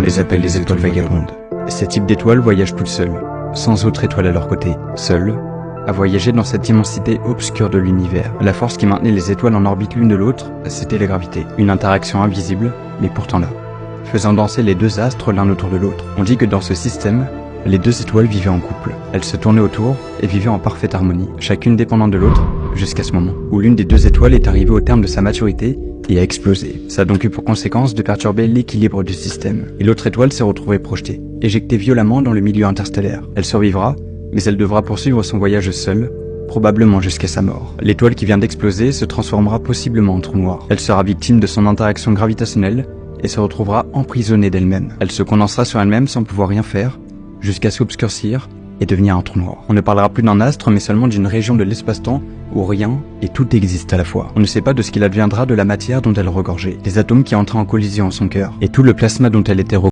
les appelle les étoiles vagabondes. Ces types d'étoiles voyagent toutes seules, sans autre étoile à leur côté, seules, à voyager dans cette immensité obscure de l'univers. La force qui maintenait les étoiles en orbite l'une de l'autre, c'était la gravité. Une interaction invisible, mais pourtant là, faisant danser les deux astres l'un autour de l'autre. On dit que dans ce système, les deux étoiles vivaient en couple. Elles se tournaient autour et vivaient en parfaite harmonie, chacune dépendante de l'autre, jusqu'à ce moment où l'une des deux étoiles est arrivée au terme de sa maturité et a explosé. Ça a donc eu pour conséquence de perturber l'équilibre du système. Et l'autre étoile s'est retrouvée projetée, éjectée violemment dans le milieu interstellaire. Elle survivra, mais elle devra poursuivre son voyage seule, probablement jusqu'à sa mort. L'étoile qui vient d'exploser se transformera possiblement en trou noir. Elle sera victime de son interaction gravitationnelle et se retrouvera emprisonnée d'elle-même. Elle se condensera sur elle-même sans pouvoir rien faire, jusqu'à s'obscurcir et devenir un trou noir. On ne parlera plus d'un astre, mais seulement d'une région de l'espace-temps où rien et tout existe à la fois. On ne sait pas de ce qu'il adviendra de la matière dont elle regorgeait, des atomes qui entraient en collision en son cœur, et tout le plasma dont elle était